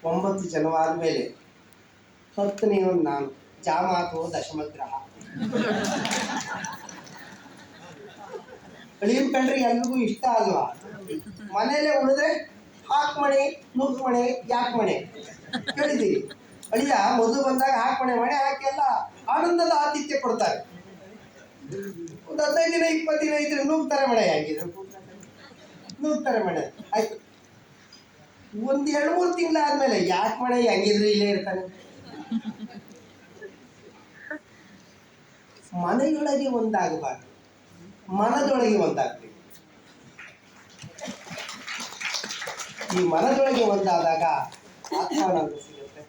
9 ಜನವಾದ ಮೇಲೆ 10ನೇವನು ನಾನು. ಜಾಮಾತೋ ದಶಮಗ್ರಹ. ಅಳಿಯನ್ ಕಂಡ್ರೆ ಎಲ್ರಿಗೂ ಇಷ್ಟ ಅಲ್ವಾ? ಮನೇಲೆ ಉಳಿದ್ರೆ ಹಾಕ್ ಮಣೆ, ನುಗ್ಗ್ ಮಣೆ, ಯಾಕೆ ಮಣೆ ಕೇಳಿದ್ದೀವಿ. ಅಳಿಯ ಮದುವೆ ಬಂದಾಗ ಹಾಕ್ ಮಣೆ ಹಾಕಿ ಎಲ್ಲ ಆನಂದದ ಆತಿಥ್ಯ ಕೊಡ್ತಾರೆ. ಒಂದು 15 ದಿನ 20 ದಿನ ಇದ್ರೆ ನೂಗ್ತಾರೆ ಮಣೆ. ಆಗಿದ್ರು ನೂಗ್ತಾರೆ ಮಣೆ. ಆಯ್ತು, ಒಂದು 2-3 ತಿಂಗಳಾದ್ಮೇಲೆ ಯಾಕೆ ಮಣೆ ಹೆಂಗಿದ್ರು ಇಲ್ಲೇ ಇರ್ತಾನೆ. ಮನೆಯೊಳಗೆ ಒಂದಾಗಬಾರ್ದು, ಮನದೊಳಗೆ ಒಂದಾಗಬೇಕು. ಈ ಮನದೊಳಗೆ ಒಂದಾದಾಗ ಆತ್ಮಾನಂದ ಸಿಗುತ್ತೆ.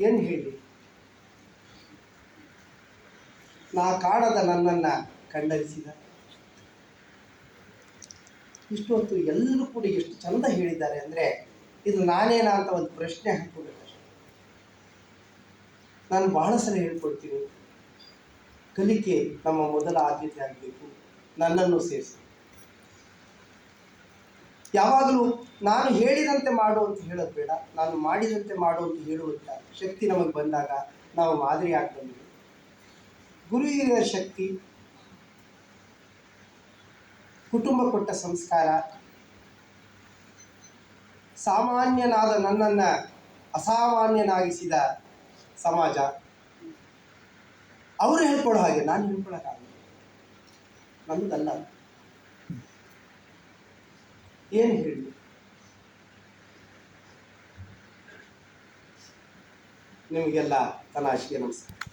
ಏನು ಹೇಳಿ, ನಾ ಕಾಣದ ನನ್ನನ್ನ ಕಂಡರಿಸಿದ. ಇಷ್ಟು ಹೊತ್ತು ಎಲ್ಲರೂ ಕೂಡ ಎಷ್ಟು ಚಂದ ಹೇಳಿದ್ದಾರೆ ಅಂದರೆ, ಇದು ನಾನೇನಾ ಅಂತ ಒಂದು ಪ್ರಶ್ನೆ ಹಾಕ್ಕೋಬೇಕಷ್ಟೆ. ನಾನು ಬಹಳ ಸಲ ಹೇಳ್ಕೊಡ್ತೀನಿ, ಕಲಿಕೆ ನಮ್ಮ ಮೊದಲ ಆದ್ಯತೆ ಆಗಬೇಕು. ನನ್ನನ್ನು ಸೇರಿಸಿ. ಯಾವಾಗಲೂ ನಾನು ಹೇಳಿದಂತೆ ಮಾಡು ಅಂತ ಹೇಳೋದು ಬೇಡ, ನಾನು ಮಾಡಿದಂತೆ ಮಾಡು ಅಂತ ಹೇಳುವಂಥ ಶಕ್ತಿ ನಮಗೆ ಬಂದಾಗ ನಾವು ಮಾದರಿ ಆಗ್ತೀವಿ. ಗುರು ಹಿರಿಯರ ಶಕ್ತಿ, ಕುಟುಂಬ ಕೊಟ್ಟ ಸಂಸ್ಕಾರ, ಸಾಮಾನ್ಯನಾದ ನನ್ನನ್ನು ಅಸಾಮಾನ್ಯನಾಗಿಸಿದ ಸಮಾಜ, ಅವರು ಹೇಳ್ಕೊಳ್ಳೋ ಹಾಗೆ ನಾನು ಹೇಳ್ಕೊಳ್ಳೋಕ್ಕಾಗಲ್ಲ. ನನ್ನದಲ್ಲ. ಏನು ಹೇಳಿ, ನಿಮಗೆಲ್ಲ ತನಾಶಿಗೆ ನಮಸ್ಕಾರ.